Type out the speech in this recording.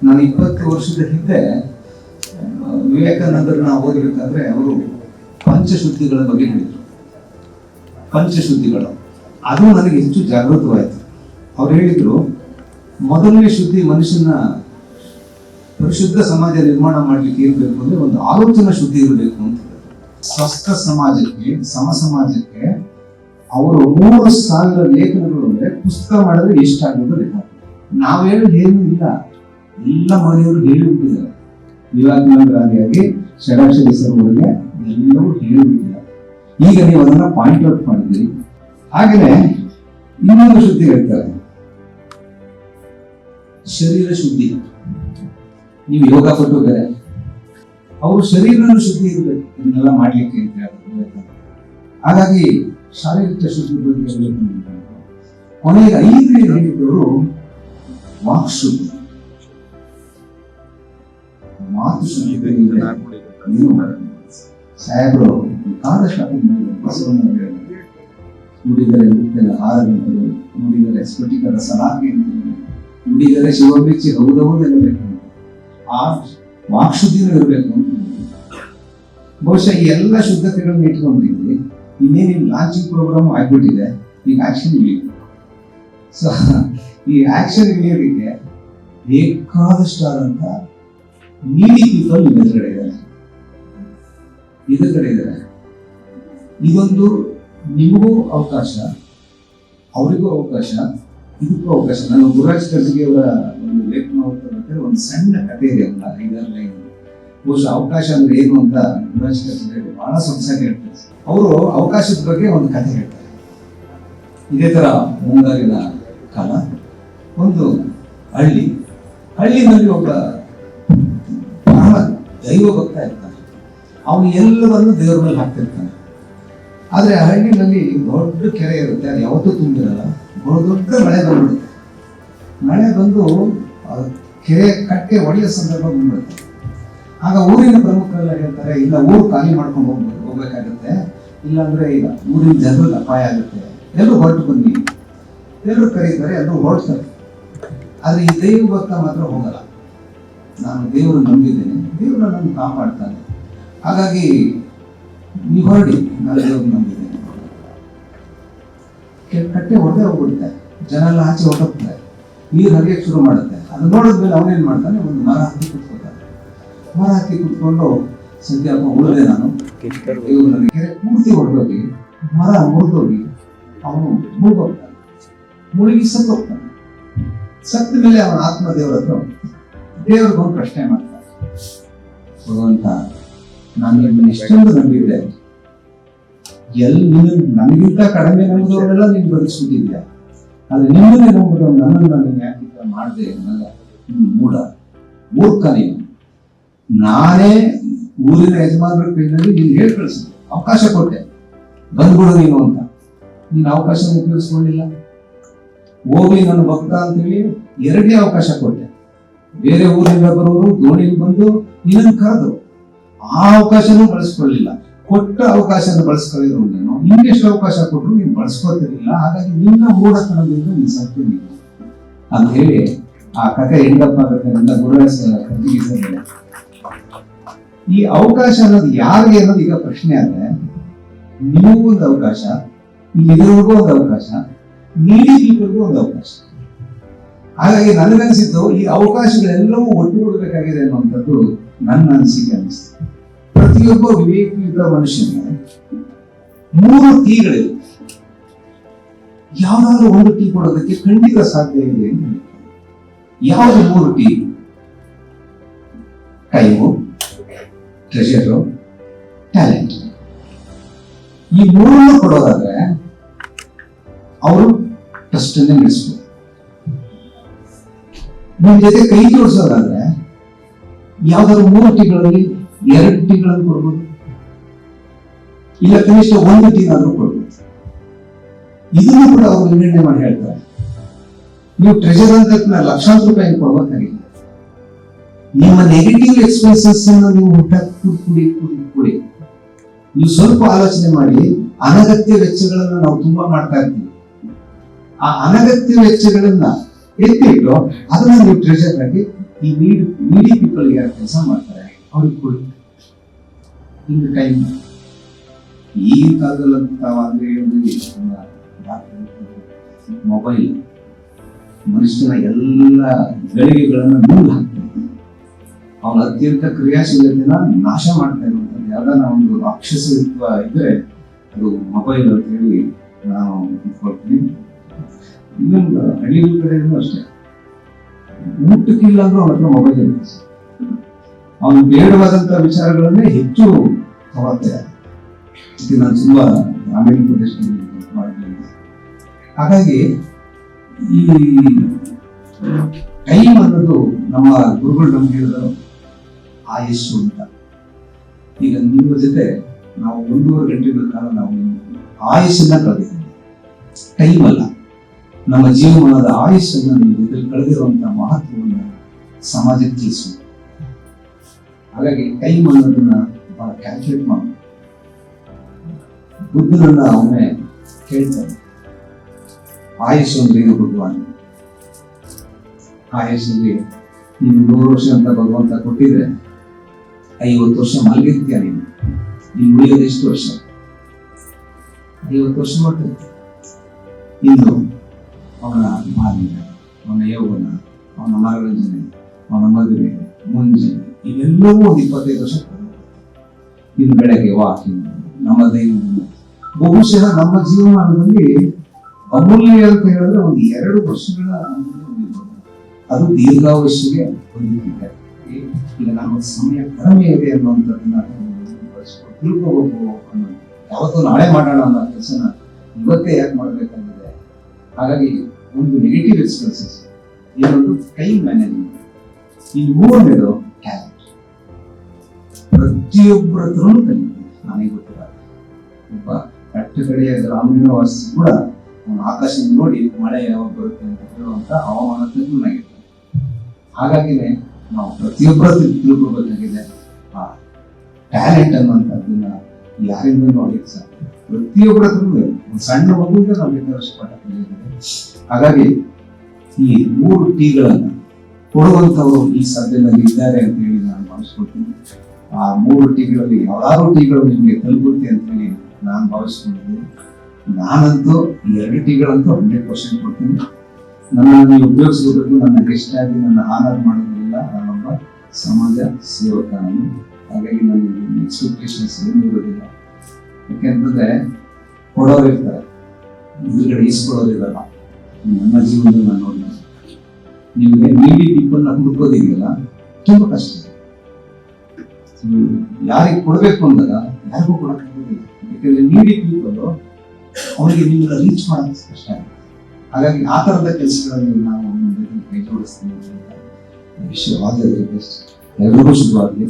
ನಾನು 20 ವರ್ಷದ ಹಿಂದೆ ವಿವೇಕಾನಂದರನ್ನ ಓದಬೇಕಾದ್ರೆ ಅವರು ಪಂಚಶುದ್ಧಿಗಳ ಬಗ್ಗೆ ಹೇಳಿದ್ರು. ಪಂಚಶುದ್ಧಿಗಳು ಅದು ನನಗೆ ಹೆಚ್ಚು ಜಾಗೃತವಾಯಿತು. ಅವ್ರು ಹೇಳಿದ್ರು, ಮೊದಲನೇ ಶುದ್ಧಿ ಮನುಷ್ಯನ ಪರಿಶುದ್ಧ ಸಮಾಜ ನಿರ್ಮಾಣ ಮಾಡ್ಲಿಕ್ಕೆ ಇರಬೇಕು ಅಂದ್ರೆ ಒಂದು ಆಲೋಚನಾ ಶುದ್ಧಿ ಇರಬೇಕು ಅಂತ. ಸ್ವಸ್ಥ ಸಮಾಜಕ್ಕೆ, ಸಮ ಸಮಾಜಕ್ಕೆ ಅವರು 3,000 ಲೇಖನಗಳು ಅಂದ್ರೆ ಪುಸ್ತಕ ಮಾಡಿದ್ರೆ ಎಷ್ಟಾಗೋದು ಲೆಕ್ಕ. ನಾವು ಹೇಳೋದು ಏನೂ ಇಲ್ಲ, ಎಲ್ಲ ಮನೆಯವರು ಹೇಳಿಬಿಟ್ಟಿದ್ದಾರೆ. ವಿವೇಕಾನಂದರಾಗಿಯಾಗಿ ಷಡಾಕ್ಷರಿ ಸರ್ವರಿಗೆ ಎಲ್ಲವೂ ಹೇಳಿಬಿಟ್ಟಿದ್ದಾರೆ. ಈಗ ನೀವು ಅದನ್ನ ಪಾಯಿಂಟ್ ಔಟ್ ಮಾಡಿದ್ದೀರಿ. ಹಾಗೆಯೇ ಇನ್ನೊಂದು ಶುದ್ಧಿ ಹೇಳ್ತಾರೆ, ಶರೀರ ಶುದ್ಧಿ. ನೀವು ಯೋಗ ಕೊಟ್ಟು ಬೇರೆ, ಅವರು ಶರೀರನ ಶುದ್ಧಿ ಇರಬೇಕು ಇದನ್ನೆಲ್ಲ ಮಾಡ್ಲಿಕ್ಕೆ ಅಂತ ಹೇಳ್ತಾರೆ. ಹಾಗಾಗಿ ಶಾರೀರಿಕ ಶುದ್ಧಿ ಬಗ್ಗೆ ಹೇಳಬೇಕು. ಕೊನೆಗೆ 5 ಹೇಳಿದವರು ವಾಕ್ ಶುದ್ಧಿ, ಮಾತು ಶುದ್ಧಿ. ಸಾಹೇಬರು ಕಾದ ಶಾಪಿಂಗ್ ನುಡಿದರೆ ಮುತ್ತೆಲ್ಲ ಹಾರದಂತರು, ನುಡಿದರೆ ಸ್ಫಟಿಕದ ಸಲಾಕೆ ಅಂತೇಳಿ, ನುಡಿದರೆ ಶಿವಬಿಚ್ಚಿ ಹೌದೌದೆಲ್ಲಬೇಕು. ಆ ವಾಕ್ಶುದ್ಧಿನೂ ಇರಬೇಕು ಅಂತ. ಬಹುಶಃ ಈ ಎಲ್ಲ ಶುದ್ಧತೆಗಳನ್ನ ಇಟ್ಕೊಂಡಿದ್ವಿ. ಇನ್ನೇನು ಲಾಂಚಿಂಗ್ ಪ್ರೋಗ್ರಾಮ್ ಆಗ್ಬಿಟ್ಟಿದೆ, ಈಗ ಆಕ್ಷನ್ ಇಳಿಬೇಕು. ಸೊ ಈ ಆಕ್ಷನ್ ಇಳಿಯೋದಕ್ಕೆ ಬೇಕಾದಷ್ಟಾದಂತ ನೀಡಿ ಪೀಪಲ್ ಎದುರುಗಡೆ ಇದ್ದಾರೆ. ಇದೊಂದು ನಿಮಗೂ ಅವಕಾಶ, ಅವರಿಗೂ ಅವಕಾಶ, ಇದಕ್ಕೂ ಅವಕಾಶ. ನಾನು ಗುರುರಾಜ್ ಕರ್ಜಿಗೆ ಅವರ ಒಂದು ಲೇಖನ ಓದ್ತಾ ಒಂದು ಸಣ್ಣ ಕಥೆ ಇದೆ, ಒಂದು 5-6 ಲೈನ್. ಬಹುಶಃ ಅವಕಾಶ ಅಂದ್ರೆ ಏನು ಅಂತ ಗುರುರಾಜ್ ಕರ್ಜಿಗೆ ಬಹಳ ಸೊಗಸಾಗಿ ಹೇಳ್ತಾರೆ. ಅವರು ಅವಕಾಶದ ಬಗ್ಗೆ ಒಂದು ಕಥೆ ಹೇಳ್ತಾರೆ. ಇದೇ ತರ ಮುಂಗಾರಿನ ಕಾಲ, ಒಂದು ಹಳ್ಳಿನಲ್ಲಿ ಒಬ್ಬ ಬಹಳ ದೈವ ಭಕ್ತ ಇರ್ತಾನೆ. ಅವನು ಎಲ್ಲವನ್ನು ದೇವರ ಮೇಲೆ ಹಾಕ್ತಿರ್ತಾನೆ. ಆದ್ರೆ ಆ ಹಳ್ಳಿನಲ್ಲಿ ದೊಡ್ಡ ಕೆರೆ ಇರುತ್ತೆ, ಅದು ಯಾವತ್ತೂ ತುಂಬಿರಲ್ಲ. ದೊಡ್ಡ ಮಳೆ ಬಂದ್ಬಿಡುತ್ತೆ. ಮಳೆ ಬಂದು ಕೆರೆ ಕಟ್ಟೆ ಒಡೆಯೋ ಸಂದರ್ಭ ಬಂದ್ಬಿಡುತ್ತೆ. ಆಗ ಊರಿನ ಪ್ರಮುಖರೆಲ್ಲ ಹೇಳ್ತಾರೆ, ಇಲ್ಲ ಊರು ಖಾಲಿ ಮಾಡ್ಕೊಂಡು ಹೋಗ್ಬೇಕಾಗತ್ತೆ, ಇಲ್ಲಾಂದ್ರೆ ಈಗ ಊರಿನ ಜನರಿಗೆ ಅಪಾಯ ಆಗುತ್ತೆ, ಎಲ್ಲರೂ ಹೊರಟು ಬನ್ನಿ. ಎಲ್ಲರೂ ಕರೀತಾರೆ, ಎಲ್ಲರೂ ಹೊರಡ್ತಾರೆ. ಆದ್ರೆ ಈ ದೈವ ಭಕ್ತ ಮಾತ್ರ ಹೋಗಲ್ಲ. ನಾನು ದೇವರು ನಂಬಿದ್ದೇನೆ, ದೇವರು ನನ್ನನ್ನು ಕಾಪಾಡ್ತಾನೆ, ಹಾಗಾಗಿ ನೀವು ಹೊರಡಿ, ನಾನು ದೇವರು ನಂಬಿದ್ದೇನೆ. ಕಟ್ಟೆ ಹೊಡೆದೇ ಹೋಗ್ಬಿಡುತ್ತೆ, ಜನ ಎಲ್ಲ ಆಚೆ ಹೊರಟೋಗ್ತಾರೆ, ನೀರು ಹರಿಯಕ್ಕೆ ಶುರು ಮಾಡುತ್ತೆ. ಅದು ನೋಡಿದ್ಮೇಲೆ ಅವನೇನ್ ಮಾಡ್ತಾನೆ, ಒಂದು ಮರ ಹಾಕಿ ಕುತ್ಕೋತಾನೆ. ಮರ ಹಾಕಿ ಕುತ್ಕೊಂಡು ಸದ್ಯಪ್ಪ ಉಳಿದೆ ನಾನು, ದೇವರು ನನಗೆ ಕೆರೆ ಪೂರ್ತಿ ಹೊಡೆದೋಗಿ ಮರ ಮುರಿದೋಗಿ ಅವನು ಮುಳುಗೋಗ್ತಾನೆ, ಮುಳುಗಿ ಸತ್ತೋಗ್ತಾನೆ. ಸತ್ತ ಮೇಲೆ ಅವನ ಆತ್ಮ ದೇವರ ಹತ್ರ ದೇವರಿಗೊಂದು ಪ್ರಶ್ನೆ ಮಾಡ್ತಾನೆ, ಭಗವಂತ ನಾನು ನಿಮ್ಮನ್ನು ಇಷ್ಟೊಂದು ನಂಬಿದ್ದೆ, ನನಗಿಂತ ಕಡಿಮೆ ನಂಬಿದವರೆಲ್ಲ ನೀನು ಬದುಕಿಸ್ಬಿಟ್ಟಿದ್ಯಾ, ಆದ್ರೆ ನಿಮ್ಮನ್ನೇ ನಂಬಿದವ್ ನನ್ನನ್ನು ನೀನು ಯಾಕೆ ಮಾಡಿದೆ, ನನ್ನ ಮೂರ್ಖ ನೀನು. ನಾನೇ ಊರಿನ ಯಜಮಾನರ ಕೈನಲ್ಲಿ ನೀನು ಹೇಳಿ ಕಳಿಸಿದೆ, ಅವಕಾಶ ಕೊಟ್ಟೆ, ಬಂದ್ಬಿಡು ನೀನು ಅಂತ. ನೀನು ಅವಕಾಶ ಉಪಯೋಗಿಸ್ಕೊಂಡಿಲ್ಲ. ಹೋಗ್ಲಿ ನನ್ನ ಭಕ್ತ ಅಂತೇಳಿ 2 ಅವಕಾಶ ಕೊಟ್ಟೆ. ಬೇರೆ ಊರಿಂದ ಬರೋರು ದೋಣಿಲಿ ಬಂದು ನಿನ್ನನ್ನು ಕರೆದ್ರು, ಆ ಅವಕಾಶನೂ ಬಳಸ್ಕೊಳ್ಳಿಲ್ಲ. ಕೊಟ್ಟ ಅವಕಾಶನ ಬಳಸ್ಕೊಳ್ಳಿದ್ರು ನೀನು, ಇನ್ನೆಷ್ಟು ಅವಕಾಶ ಕೊಟ್ಟರು ನೀನು ಬಳಸ್ಕೊತಿರ್ಲಿಲ್ಲ. ಹಾಗಾಗಿ ನಿನ್ನ ಮೂಢತನದಿಂದ ನೀನು ಸತ್ಯ ನೀನು ಅಂತ ಹೇಳಿ ಆ ಕಥೆ ಹೆಂಗಪ್ಪ ಆಗುತ್ತೆ ಅಂತ ಗುರುರಾಜ್ ಕರ್ಜಿಗೆ ಸರ್. ಈ ಅವಕಾಶ ಅನ್ನೋದು ಯಾರಿಗೆ ಅನ್ನೋದು ಈಗ ಪ್ರಶ್ನೆ. ಆದ್ರೆ ನಿಮಗೂ ಒಂದು ಅವಕಾಶ, ಇಲ್ಲಿರೋರ್ಗೂ ಒಂದು ಅವಕಾಶ, ನೀಡಿ ಪೀಪಲ್ಗೂ ಒಂದು ಅವಕಾಶ. ಹಾಗಾಗಿ ನನಗನ್ಸಿದ್ದು ಈ ಅವಕಾಶಗಳೆಲ್ಲವೂ ಒಟ್ಟುಗೂಡಬೇಕಾಗಿದೆ ಅನ್ನುವಂಥದ್ದು ನನ್ನ ಅನಿಸಿಕೆ ಅನಿಸ್ತು. ಪ್ರತಿಯೊಬ್ಬ ವಿವೇಕಯುತ ಮನುಷ್ಯನಿಗೆ 3 ಟೀಗಳಿವೆ. ಯಾವ್ದಾದ್ರು ಒಂದು ಟೀ ಕೊಡೋದಕ್ಕೆ ಖಂಡಿತ ಸಾಧ್ಯ ಇದೆ ಅಂತ ಹೇಳ್ತಾರೆ. ಯಾವುದು 3 ಟೀ? Time, ಟ್ರೆಷರು, talent. ಈ 3 ಕೊಡೋದಾದ್ರೆ ಅವರು ಟ್ರಸ್ಟ್ ಅನ್ನೇ ನಡೆಸ್ಬೋದು. ನಿಮ್ ಜೊತೆ ಕೈ ಜೋಡಿಸೋದಾದ್ರೆ ಯಾವ್ದಾದ್ರು 3 ಟೀಗಳಲ್ಲಿ 2 ಟೀಗಳನ್ನು ಕೊಡ್ಬೋದು, ಇಲ್ಲ ಕನಿಷ್ಠ 1 ಟೀನಾದ್ರೂ ಕೊಡ್ಬೋದು. ಇದನ್ನು ಕೂಡ ಅವರು ನಿರ್ಣಯ ಮಾಡಿ ಹೇಳ್ತಾರೆ. ನೀವು ಟ್ರೆಜರ್ ಅಂತ ಲಕ್ಷಾಂತರ ರೂಪಾಯಿ ಕೊಡ್ಬೇಕಾಗಿಲ್ಲ. ನಿಮ್ಮ ನೆಗೆಟಿವ್ ಎಕ್ಸ್ಪೆನ್ಸಸ್ ನೀವು ಕುಡಿ. ನೀವು ಸ್ವಲ್ಪ ಆಲೋಚನೆ ಮಾಡಿ. ಅನಗತ್ಯ ವೆಚ್ಚಗಳನ್ನ ನಾವು ತುಂಬಾ ಮಾಡ್ತಾ ಇರ್ತೀವಿ. ಆ ಅನಗತ್ಯ ವೆಚ್ಚಗಳನ್ನ ಎತ್ತಿಟ್ಟು ಅದನ್ನ ನೀವು ಟ್ರೆಜರ್ ಆಗಿ ಈ ನೀಡಿ ಪೀಪಲ್ ಯಾರು ಕೆಲಸ ಮಾಡ್ತಾರೆ ಅವ್ರಿಗೆ ಕೊಡಿ. ಇನ್ ಟೈಮ್ ಈಗಿನ ಕಾಲದಲ್ಲಿ ಮೊಬೈಲ್ ಮನುಷ್ಯನ ಎಲ್ಲ ಗಳಿಗೆಗಳನ್ನ ನೂಲ್ ಹಾಕ್ತಾರೆ. ಅವನ ಅತ್ಯಂತ ಕ್ರಿಯಾಶೀಲತೆನ ನಾಶ ಮಾಡ್ತಾ ಇರುವಂತದ್ದು ಯಾವ್ದಾನ ಒಂದು ರಾಕ್ಷಸತ್ವ ಇದ್ರೆ ಅದು ಮೊಬೈಲ್ ಅಂತ ಹೇಳಿ ನಾನು ಇಟ್ಕೊಳ್ತೀನಿ. ಇನ್ನೊಂದು ಹಳ್ಳಿಗಳ ಕಡೆಯೂ ಅಷ್ಟೇ, ಊಟಕ್ಕಿಲ್ಲ ಅಂದ್ರೂ ಅವನ ಹತ್ರ ಮೊಬೈಲ್ ಇರುತ್ತೆ. ಅವನು ಬೇಡವಾದಂತ ವಿಚಾರಗಳನ್ನೇ ಹೆಚ್ಚು ತಗೊಳ್ತಾರೆ. ನಾನು ತುಂಬಾ ಗ್ರಾಮೀಣ ಪ್ರದೇಶದಲ್ಲಿ ಮಾಡಿದ್ದೇನೆ. ಹಾಗಾಗಿ ಈ ಟೈಮ್ ಅನ್ನೋದು ನಮ್ಮ ಗುರುಗಳು ನಮ್ಗೆ ಹೇಳಿದ್ರು ಆಯುಷ್ ಅಂತ. ಈಗ ನಿಮ್ಮ ಜೊತೆ ನಾವು 1.5 ಗಂಟೆಗಳ ಕಾಲ ನಾವು ಆಯುಷನ್ನ ಕಳೆದಿದ್ದೀವಿ, ಟೈಮ್ ಅಲ್ಲ. ನಮ್ಮ ಜೀವನದ ಆಯುಷನ್ನು ನಿಮ್ಮ ಜೊತೆ ಕಳೆದಿರುವಂತಹ ಮಹತ್ವವನ್ನು ಸಮಾಜಕ್ಕೆ ತಿಳಿಸುವುದು. ಹಾಗಾಗಿ ಟೈಮ್ ಅನ್ನೋದನ್ನ ಬಹಳ ಕ್ಯಾಲ್ಕುಲೇಟ್ ಮಾಡಿ ಬುದ್ಧನನ್ನ ಒಮ್ಮೆ ಕೇಳ್ತಾರೆ, ಆಯುಷ್ ಅಂದ್ರೆ ಏನು ಭಗವಾನ್? ಆಯುಷಲ್ಲಿ ನೀನು 100 ವರ್ಷ ಅಂತ ಭಗವಂತ ಕೊಟ್ಟಿದ್ರೆ 50 ವರ್ಷ ಮಲಗಿರ್ತೀಯ. ನೀನು ಉಳಿಯೋದು ಎಷ್ಟು ವರ್ಷ? 50 ವರ್ಷ ಮಾಡ್ತಿರ್ತೀಯ. ಇನ್ನು ಅವನ ಮಾಲಿನ್ಯ, ಅವನ ಯೌವನ, ಅವನ ಮನೋರಂಜನೆ, ಅವನ ಮದುವೆ, ಮುಂಜಿ ಇವೆಲ್ಲವೂ ಒಂದು 25 ವರ್ಷ. ಇನ್ನು ಬೆಳಗ್ಗೆ ವಾಕಿಂಗ್, ನಮ್ಮ ದೈನಂದಿನ ಬಹುಶಃ ನಮ್ಮ ಜೀವನದಲ್ಲಿ ಅಮೂಲ್ಯ ಅಂತ ಹೇಳಿದ್ರೆ ಒಂದು 2 ವರ್ಷಗಳ ಅದು ದೀರ್ಘಾವಶ್ಯಗೆ ಹೊಂದಿದೆ. ಈಗ ನಮ್ಮ ಸಮಯ ಕಡಿಮೆ ಇದೆ ಅನ್ನುವಂಥದ್ದನ್ನ ತಿಳ್ಕೋಬೇಕು ಅನ್ನೋದು. ಯಾವತ್ತೂ ನಾಳೆ ಮಾಡೋಣ ಅನ್ನೋ ಕೆಲಸನ ಇವತ್ತೇ ಯಾಕೆ ಮಾಡಬೇಕಾಗಿದೆ. ಹಾಗಾಗಿ ಒಂದು ನೆಗೆಟಿವ್ ಎಕ್ಸ್ಪೆನ್ಸಸ್, ಇನ್ನೊಂದು ಟೈಮ್ ಮ್ಯಾನೇಜ್ಮೆಂಟ್, ಇನ್ನು 3ನೇದು ಟ್ಯಾಲೆಂಟ್. ಪ್ರತಿಯೊಬ್ಬರ ಹತ್ರನೂ ಕಲಿಯುತ್ತೆ. ನನಗೆ ಗೊತ್ತಿಲ್ಲ, ಒಬ್ಬ ಕಟ್ಟಕಡೆಯ ಗ್ರಾಮೀಣ ವಾಸಿ ಕೂಡ ಆಕಾಶ ನೋಡಿ ಮಳೆ ಯಾವಾಗ ಬರುತ್ತೆ ಅಂತ ಹೇಳುವಂತ ಹವಾಮಾನ ತಜ್ಞನಾಗಿರ್ತಾರೆ. ಹಾಗಾಗಿನೇ ನಾವು ಪ್ರತಿಯೊಬ್ಬರ ತಿಳ್ಕೊಬೇಕಾಗಿದೆ. ಆ ಟ್ಯಾಲೆಂಟ್ ಅನ್ನುವಂಥದ್ದನ್ನ ಯಾರಿಂದ ನೋಡ್ಲಿಕ್ಕೆ ಸಾಧ್ಯ? ಪ್ರತಿಯೊಬ್ಬರ ಹತ್ರ ಒಂದು ಸಣ್ಣ ಮಗುವಿಂದ ನಾವು ಬೇಕಾದಷ್ಟು ಪಾಠ ಕಲಿಯುತ್ತದೆ. ಹಾಗಾಗಿ ಈ 3 ಟೀಗಳನ್ನ ಕೊಡುವಂತವರು ಈ ಸದ್ಯದಲ್ಲಿ ಇದ್ದಾರೆ ಅಂತ ಹೇಳಿ ನಾನು ಭಾವಿಸ್ಕೊಳ್ತೀನಿ. ಆ 3 ಟೀಗಳಲ್ಲಿ ಯಾವ್ದಾದ್ರು ಟೀಗಳು ನಿಮಗೆ ತಲುಪುತ್ತೆ ಅಂತ ಹೇಳಿ ನಾನು ಭಾವಿಸ್ಕೊಂಡಿದ್ದೀನಿ. ನಾನಂತೂ 2 ಟೀಗಳಂತೂ 100% ಕೊಡ್ತೀನಿ. ನನ್ನನ್ನು ನೀವು ಉಪಯೋಗಿಸಬೇಕು. ನನ್ನ ಗೆಸ್ಟ್ ಆಗಿ ನನ್ನ ಆನರ್ ಮಾಡೋದ್ರಿಂದ ನಾನೊಬ್ಬ ಸಮಾಜ ಸೇವಕ ನಾನು. ಹಾಗಾಗಿ ನನಗೆ ಎಕ್ಸ್ಪೆಕ್ಟೇಷನ್ಸ್ ಏನೂ ಇರೋದಿಲ್ಲ. ಯಾಕೆಂತಂದ್ರೆ ಕೊಡೋರು ಇರ್ತಾರೆ, ಎದುರುಗಡೆ ಈಸ್ಕೊಳ್ಳೋದಿರಲ್ಲ. ನನ್ನ ಜೀವನದಲ್ಲಿ ನಾನು ನೋಡಿದೆ, ನಿಮಗೆ ನೀಡಿ ಪೀಪಲ್ನ ಹುಡುಕೋದಿದೆಯಲ್ಲ ತುಂಬಾ ಕಷ್ಟ. ಯಾರಿಗೆ ಕೊಡಬೇಕು ಅಂದಾಗ ಯಾರಿಗೂ ಕೊಡಕ್ಕಾಗೋದಿಲ್ಲ. ಯಾಕಂದ್ರೆ ನೀಡಿ ಪೀಪಲ್ ಅವರಿಗೆ ನಿಮ್ಮನ್ನ ರೀಚ್ ಮಾಡೋದು ಕಷ್ಟ ಆಗುತ್ತೆ. ಹಾಗಾಗಿ ಆ ತರದ ಕೆಲಸಗಳಲ್ಲಿ ನಾವು ಕೈ ಜೋಡಿಸ್ತೀವಿ. ವಿಷಯ ಎಲ್ರಿಗೂ ಶುಭವಾಗಲಿ.